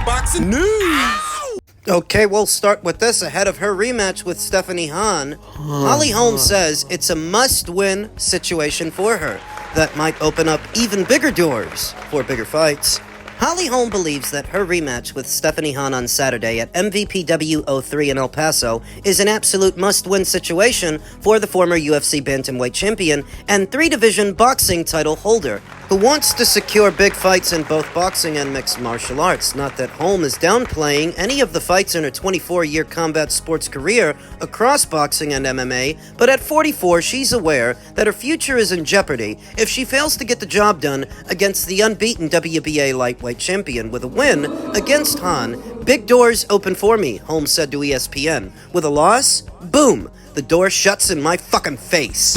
boxing news. Okay, we'll start with this. Ahead of her rematch with Stephanie Hahn, Holly Holm says it's a must-win situation for her that might open up even bigger doors for bigger fights. Holly Holm believes that her rematch with Stephanie Hahn on Saturday at MVP WO3 in El Paso is an absolute must-win situation for the former UFC bantamweight champion and three-division boxing title holder, who wants to secure big fights in both boxing and mixed martial arts. Not that Holm is downplaying any of the fights in her 24-year combat sports career across boxing and MMA, but at 44, she's aware that her future is in jeopardy if she fails to get the job done against the unbeaten WBA lightweight champion. With a win against Hahn, big doors open for me, Holm said to ESPN. With a loss, boom, the door shuts in my fucking face.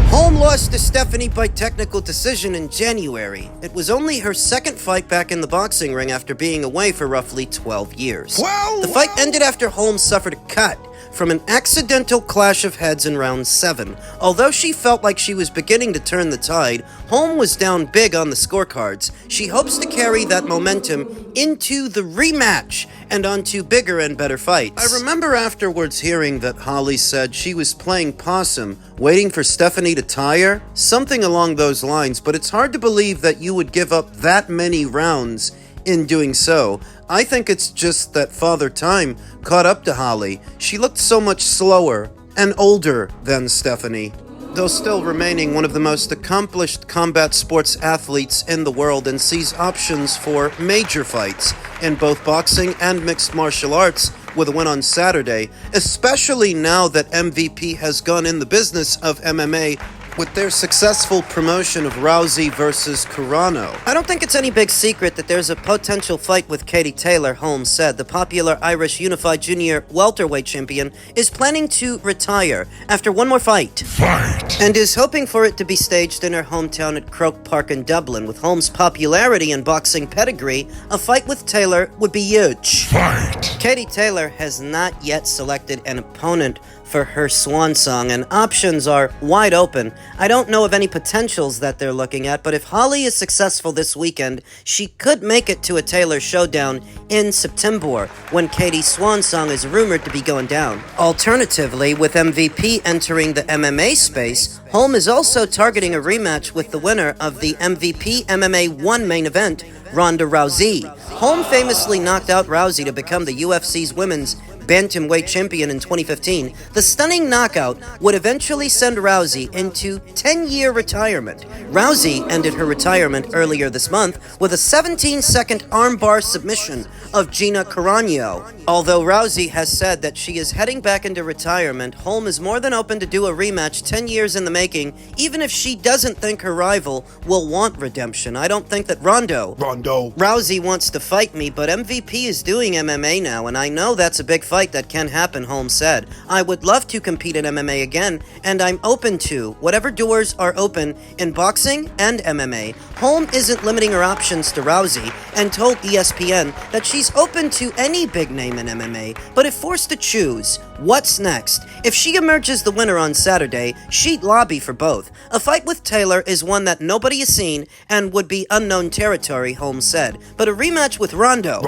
Holm lost to Stephanie by technical decision in January. It was only her second fight back in the boxing ring after being away for roughly 12 years. The fight ended after Holm suffered a cut from an accidental clash of heads in round 7. Although she felt like she was beginning to turn the tide, Holm was down big on the scorecards. She hopes to carry that momentum into the rematch and onto bigger and better fights. I remember afterwards hearing that Holly said she was playing possum, waiting for Stephanie to tire, something along those lines, but it's hard to believe that you would give up that many rounds in doing so. I think it's just that Father Time caught up to Holly. She looked so much slower and older than Stephanie, though still remaining one of the most accomplished combat sports athletes in the world, and sees options for major fights in both boxing and mixed martial arts with a win on Saturday, especially now that MVP has gone in the business of MMA with their successful promotion of Rousey versus Carano. I don't think it's any big secret that there's a potential fight with Katie Taylor, Holm said. The popular Irish Unified Junior welterweight champion is planning to retire after one more fight. And is hoping for it to be staged in her hometown at Croke Park in Dublin. With Holm's popularity and boxing pedigree, a fight with Taylor would be huge. Katie Taylor has not yet selected an opponent for her swan song, and options are wide open. I don't know of any potentials that they're looking at, but if Holly is successful this weekend, she could make it to a Taylor showdown in September, when Katie's swan song is rumored to be going down. Alternatively, with MVP entering the MMA space, Holm is also targeting a rematch with the winner of the MVP MMA 1 main event, Ronda Rousey. Holm famously knocked out Rousey to become the UFC's women's bantamweight champion in 2015. The stunning knockout would eventually send Rousey into 10-year retirement. Rousey ended her retirement earlier this month with a 17-second armbar submission of Gina Carano. Although Rousey has said that she is heading back into retirement, Holm is more than open to do a rematch 10 years in the making, even if she doesn't think her rival will want redemption. I don't think that Rousey wants to fight me, but MVP is doing MMA now, and I know that's a big fight that can happen, Holm said. I would love to compete in MMA again, and I'm open to whatever doors are open in boxing and MMA. Holm isn't limiting her options to Rousey and told ESPN that she's open to any big name in MMA, but if forced to choose, what's next? If she emerges the winner on Saturday, she'd lobby for both. A fight with Taylor is one that nobody has seen and would be unknown territory, Holmes said. But a rematch with Rondo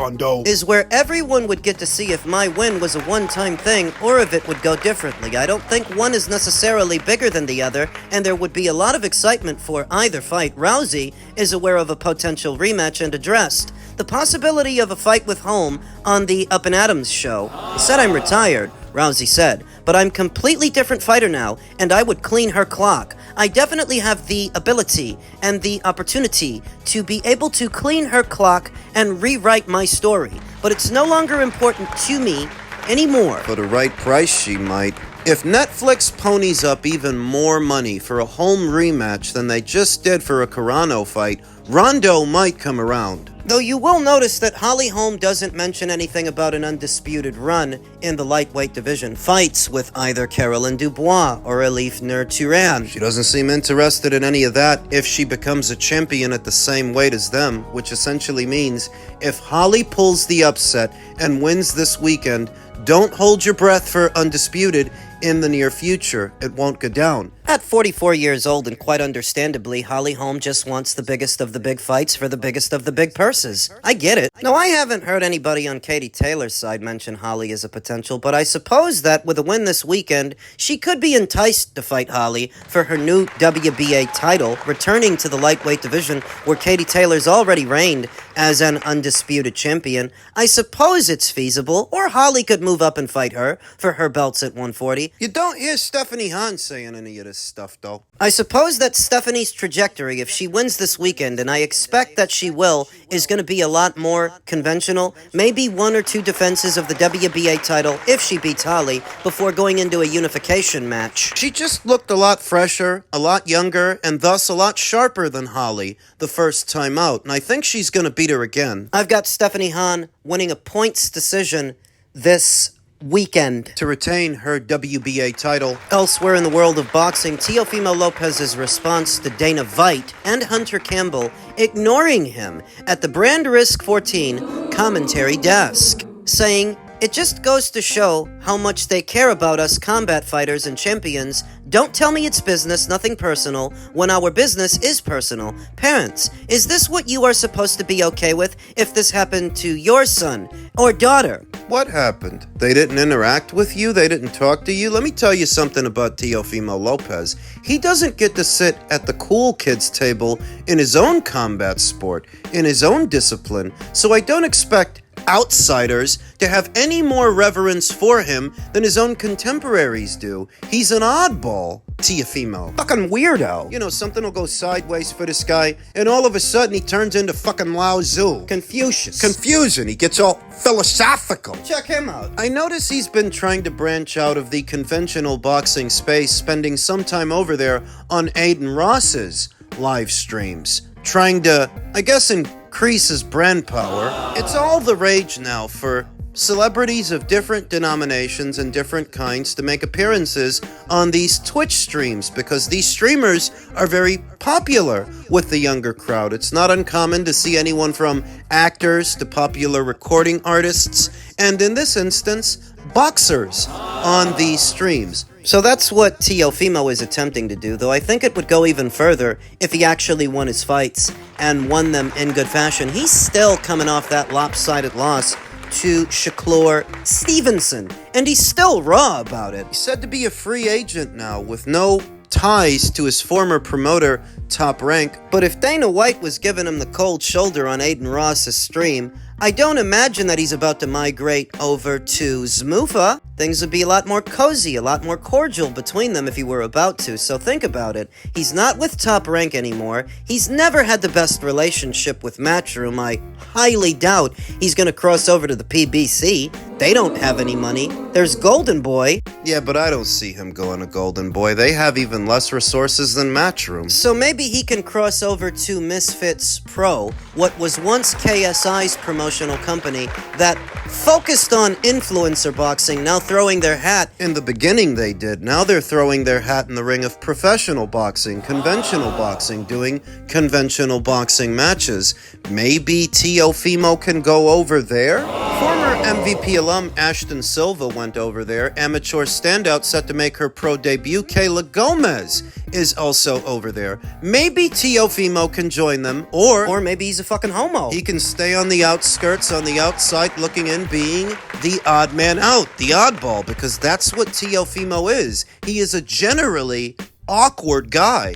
is where everyone would get to see if my win was a one-time thing or if it would go differently. I don't think one is necessarily bigger than the other, and there would be a lot of excitement for either fight. Rousey is aware of a potential rematch and addressed the possibility of a fight with Holm on the Up and Adams show. He said, "I'm retired," Rousey said, "but I'm completely different fighter now, and I would clean her clock. I definitely have the ability and the opportunity to be able to clean her clock and rewrite my story, but it's no longer important to me anymore." For the right price, she might. If Netflix ponies up even more money for a Holm rematch than they just did for a Carano fight, Rondo might come around. Though you will notice that Holly Holm doesn't mention anything about an undisputed run in the lightweight division, fights with either Caroline Dubois or Elif Nur-Turan. She doesn't seem interested in any of that if she becomes a champion at the same weight as them, which essentially means if Holly pulls the upset and wins this weekend, don't hold your breath for undisputed in the near future. It won't go down. At 44 years old, and quite understandably, Holly Holm just wants the biggest of the big fights for the biggest of the big purses. I get it. Now, I haven't heard anybody on Katie Taylor's side mention Holly as a potential, but I suppose that with a win this weekend, she could be enticed to fight Holly for her new WBA title, returning to the lightweight division where Katie Taylor's already reigned as an undisputed champion. I suppose it's feasible, or Holly could move up and fight her for her belts at 140. You don't hear Stephanie Hahn saying any of this stuff, though. I suppose that Stephanie's trajectory, if she wins this weekend, and I expect that she will, is going to be a lot more conventional. Maybe one or two defenses of the WBA title if she beats Holly before going into a unification match. She just looked a lot fresher, a lot younger, and thus a lot sharper than Holly the first time out, and I think she's going to beat her again. I've got Stephanie Hahn winning a points decision this weekend to retain her WBA title. Elsewhere in the world of boxing, Teofimo Lopez's response to Dana White and Hunter Campbell ignoring him at the Brand Risk 14 commentary desk, saying, "It just goes to show how much they care about us combat fighters and champions. Don't tell me it's business, nothing personal, when our business is personal. Parents, is this what you are supposed to be okay with if this happened to your son or daughter?" What happened? They didn't interact with you? They didn't talk to you? Let me tell you something about Teofimo Lopez. He doesn't get to sit at the cool kids table in his own combat sport, in his own discipline, so I don't expect outsiders to have any more reverence for him than his own contemporaries do. He's an oddball, Teofimo. Fucking weirdo. You know, something will go sideways for this guy, and all of a sudden he turns into fucking Lao Tzu. Confucius. Confusion. He gets all philosophical. Check him out. I notice he's been trying to branch out of the conventional boxing space, spending some time over there on Aiden Ross's live streams, trying to, I guess, increase his brand power. It's all the rage now for celebrities of different denominations and different kinds to make appearances on these Twitch streams because these streamers are very popular with the younger crowd. It's not uncommon to see anyone from actors to popular recording artists, and in this instance, boxers on these streams. So that's what Teofimo is attempting to do, though I think it would go even further if he actually won his fights and won them in good fashion. He's still coming off that lopsided loss to Shakur Stevenson, and he's still raw about it. He's said to be a free agent now with no ties to his former promoter, Top Rank. But if Dana White was giving him the cold shoulder on Aiden Ross's stream, I don't imagine that he's about to migrate over to Zmufa. Things would be a lot more cozy, a lot more cordial between them if he were about to, so think about it. He's not with Top Rank anymore. He's never had the best relationship with Matchroom. I highly doubt he's going to cross over to the PBC. They don't have any money. There's Golden Boy. Yeah, but I don't see him going to Golden Boy. They have even less resources than Matchroom. So maybe he can cross over to Misfits Pro, what was once KSI's promotional company that focused on influencer boxing, now throwing their hat. In the beginning they did. Now they're throwing their hat in the ring of professional boxing, conventional boxing, doing conventional boxing matches. Maybe Teofimo can go over there? Former MVP alum Ashton Silva went over there. Amateur standout set to make her pro debut, Kayla Gomez, is also over there. Maybe Teofimo can join them, or maybe he's a fucking homo. He can stay on the outskirts, on the outside, looking in, being the odd man out, the oddball, because that's what Teofimo is. He is a generally awkward guy.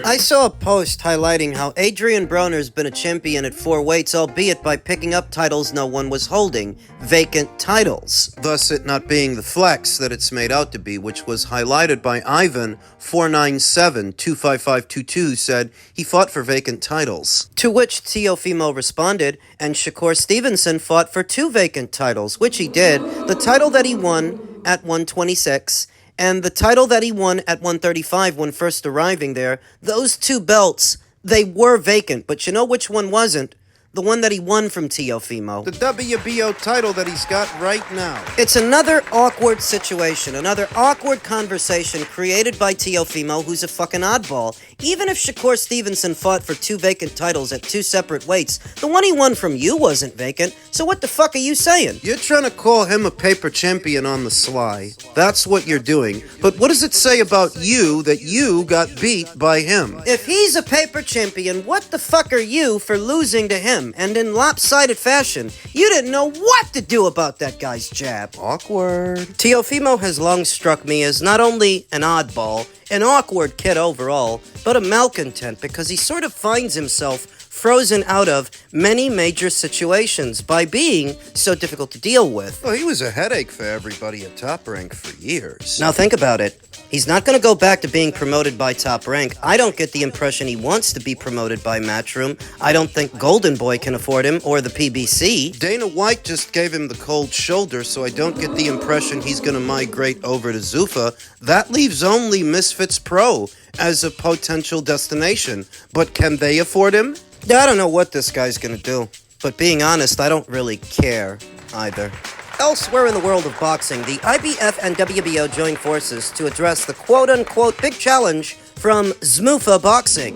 I saw a post highlighting how Adrian Broner's been a champion at 4 weights, albeit by picking up titles no one was holding, vacant titles. Thus it not being the flex that it's made out to be, which was highlighted by Ivan 497-25522 said he fought for vacant titles. To which Teofimo responded, and Shakur Stevenson fought for 2 vacant titles, which he did, the title that he won at 126 and the title that he won at 135 when first arriving there. Those 2 belts, they were vacant, but you know which one wasn't? The one that he won from Teofimo. The WBO title that he's got right now. It's another awkward situation, another awkward conversation created by Teofimo, who's a fucking oddball. Even if Shakur Stevenson fought for 2 vacant titles at 2 separate weights, the one he won from you wasn't vacant, so what the fuck are you saying? You're trying to call him a paper champion on the sly. That's what you're doing. But what does it say about you that you got beat by him? If he's a paper champion, what the fuck are you for losing to him? And in lopsided fashion, you didn't know what to do about that guy's jab. Awkward. Teofimo has long struck me as not only an oddball, an awkward kid overall, but a malcontent because he sort of finds himself frozen out of many major situations by being so difficult to deal with. Well, he was a headache for everybody at Top Rank for years. Now think about it. He's not going to go back to being promoted by Top Rank. I don't get the impression he wants to be promoted by Matchroom. I don't think Golden Boy can afford him, or the PBC. Dana White just gave him the cold shoulder, so I don't get the impression he's going to migrate over to Zuffa. That leaves only Misfits Pro as a potential destination. But can they afford him? I don't know what this guy's going to do. But being honest, I don't really care either. Elsewhere in the world of boxing, the IBF and WBO joined forces to address the quote-unquote big challenge from Zmuffa Boxing.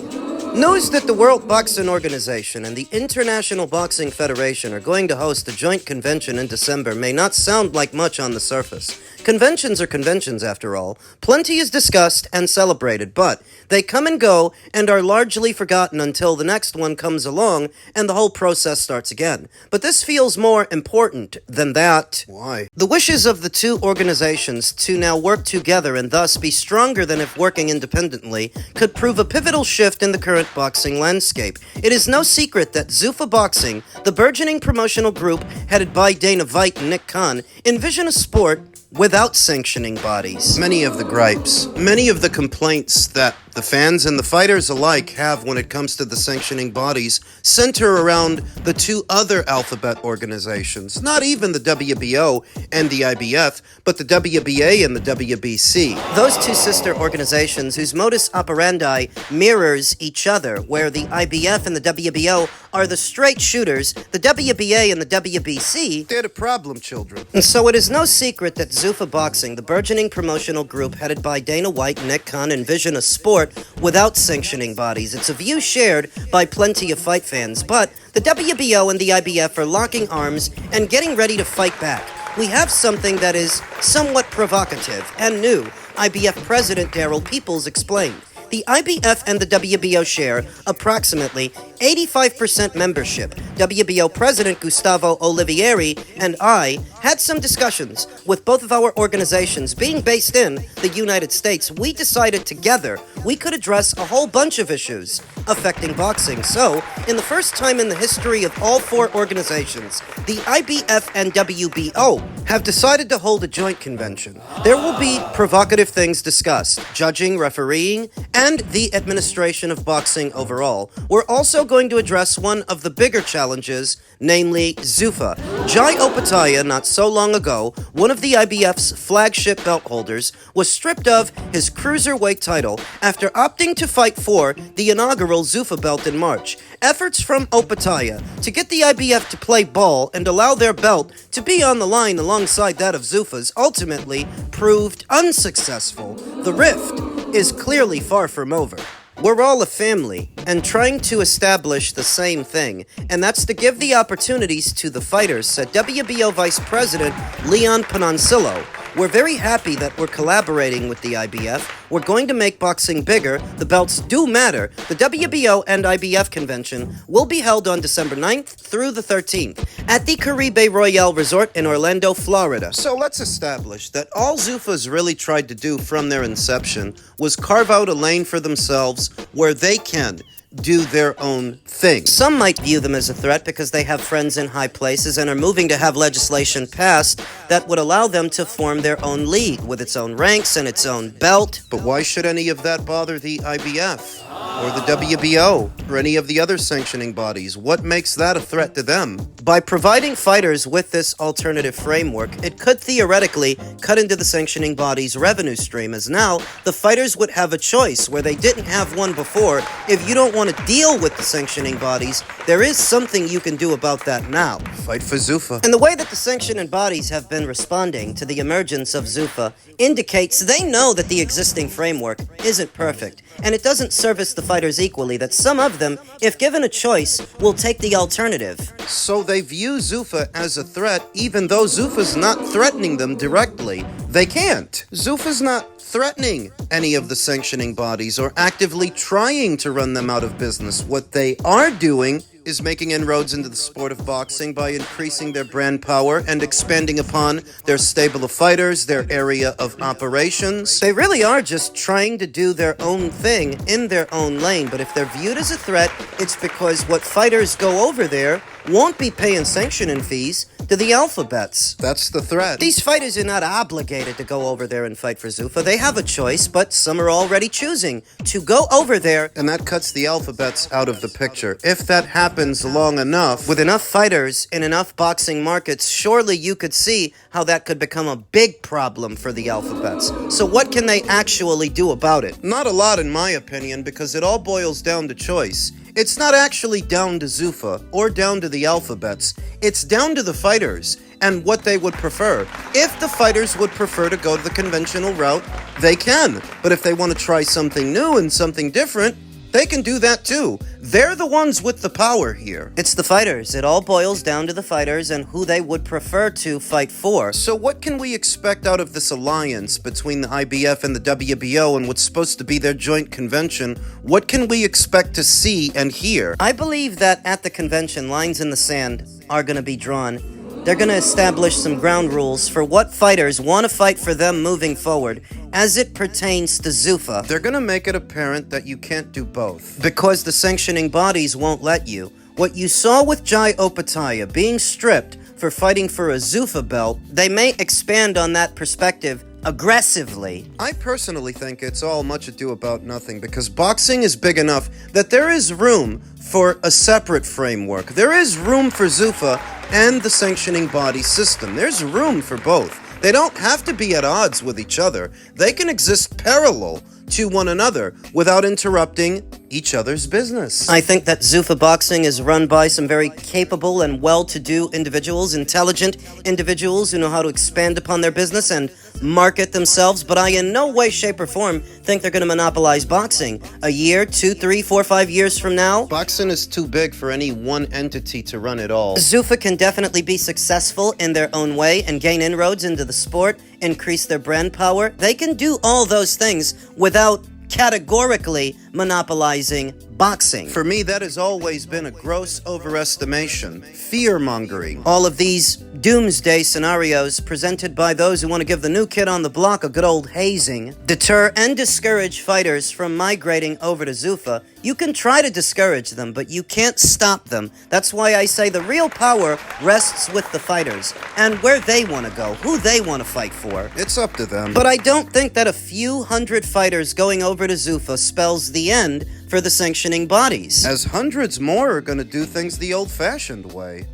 News that the World Boxing Organization and the International Boxing Federation are going to host a joint convention in December may not sound like much on the surface. Conventions are conventions, after all. Plenty is discussed and celebrated, but they come and go and are largely forgotten until the next one comes along and the whole process starts again. But this feels more important than that. Why? The wishes of the two organizations to now work together and thus be stronger than if working independently could prove a pivotal shift in the current boxing landscape. It is no secret that Zuffa Boxing, the burgeoning promotional group headed by Dana White and Nick Khan, envision a sport without sanctioning bodies. Many of the gripes, many of the complaints that the fans and the fighters alike have when it comes to the sanctioning bodies center around the two other alphabet organizations. Not even the WBO and the IBF, but the WBA and the WBC. Those two sister organizations whose modus operandi mirrors each other, where the IBF and the WBO are the straight shooters, the WBA and the WBC, they're the problem children. And so it is no secret that Zuffa Boxing, the burgeoning promotional group headed by Dana White and Nick Khan, envision a sport without sanctioning bodies. It's a view shared by plenty of fight fans, but the WBO and the IBF are locking arms and getting ready to fight back. We have something that is somewhat provocative and new, IBF President Daryl Peoples explained. The IBF and the WBO share approximately 85% membership. WBO President Gustavo Olivieri and I had some discussions with both of our organizations. Being based in the United States, we decided together we could address a whole bunch of issues affecting boxing. So, in the first time in the history of all four organizations, the IBF and WBO have decided to hold a joint convention. There will be provocative things discussed, judging, refereeing, and the administration of boxing overall. We're also going to address one of the bigger challenges, namely Zuffa. Jai Opataya, not so long ago, one of the IBF's flagship belt holders, was stripped of his cruiserweight title after opting to fight for the inaugural Zuffa belt in March. Efforts from Opataya to get the IBF to play ball and allow their belt to be on the line alongside that of Zuffa's ultimately proved unsuccessful. The rift is clearly far from over. We're all a family, and trying to establish the same thing, and that's to give the opportunities to the fighters, said WBO Vice President Leon Panancillo. We're very happy that we're collaborating with the IBF. We're going to make boxing bigger. The belts do matter. The WBO and IBF convention will be held on December 9th through the 13th at the Caribe Royale Resort in Orlando, Florida. So let's establish that all Zuffa's really tried to do from their inception was carve out a lane for themselves where they can do their own thing. Some might view them as a threat because they have friends in high places and are moving to have legislation passed that would allow them to form their own league with its own ranks and its own belt. But why should any of that bother the IBF? or the WBO, or any of the other sanctioning bodies? What makes that a threat to them? By providing fighters with this alternative framework, it could theoretically cut into the sanctioning body's revenue stream, as now the fighters would have a choice where they didn't have one before. If you don't want to deal with the sanctioning bodies, there is something you can do about that now. Fight for Zuffa. And the way that the sanctioning bodies have been responding to the emergence of Zuffa indicates they know that the existing framework isn't perfect, and it doesn't service the fighters equally, that some of them, if given a choice, will take the alternative. So they view Zuffa as a threat, even though Zuffa's not threatening them directly. They can't. Zuffa's not threatening any of the sanctioning bodies or actively trying to run them out of business. What they are doing is making inroads into the sport of boxing by increasing their brand power and expanding upon their stable of fighters, their area of operations. They really are just trying to do their own thing in their own lane, but if they're viewed as a threat, it's because what fighters go over there won't be paying sanctioning fees to the alphabets. That's the threat. These fighters are not obligated to go over there and fight for Zuffa. They have a choice, but some are already choosing to go over there. And that cuts the alphabets out of the picture. If that happens long enough, With enough fighters in enough boxing markets, surely you could see how that could become a big problem for the alphabets. So what can they actually do about it? not a lot in my opinion, because it all boils down to choice. It's not actually down to Zuffa or down to the alphabets. It's down to the fighters and what they would prefer. If the fighters would prefer to go to the conventional route, they can. But if they want to try something new and something different, they can do that too. They're the ones with the power here. It's the fighters. It all boils down to the fighters and who they would prefer to fight for. So what can we expect out of this alliance between the IBF and the WBO and what's supposed to be their joint convention? What can we expect to see and hear? I believe that at the convention, lines in the sand are going to be drawn. They're going to establish some ground rules for what fighters want to fight for them moving forward as it pertains to Zuffa. They're gonna make it apparent that you can't do both. Because the sanctioning bodies won't let you. What you saw with Jai Opataya being stripped for fighting for a Zuffa belt, they may expand on that perspective aggressively. I personally think it's all much ado about nothing because boxing is big enough that there is room for a separate framework. There is room for Zuffa and the sanctioning body system. There's room for both. They don't have to be at odds with each other. They can exist parallel to one another without interrupting each other's business. I think that Zuffa boxing is run by some very capable and well-to-do individuals, intelligent individuals who know how to expand upon their business and market themselves, but I in no way, shape, or form think they're going to monopolize boxing. A year, 2, 3, 4, 5 years from now, Boxing is too big for any one entity to run it all. Zuffa can definitely be successful in their own way and gain inroads into the sport, increase their brand power. They can do all those things without categorically monopolizing boxing. For me, that has always been a gross overestimation. Fear-mongering. All of these doomsday scenarios presented by those who want to give the new kid on the block a good old hazing deter and discourage fighters from migrating over to Zuffa. You can try to discourage them, but you can't stop them. That's why I say the real power rests with the fighters and where they want to go, who they want to fight for. It's up to them. But I don't think that a few hundred fighters going over to Zuffa spells the end for the sanctioning bodies. As hundreds more are going to do things the old-fashioned way.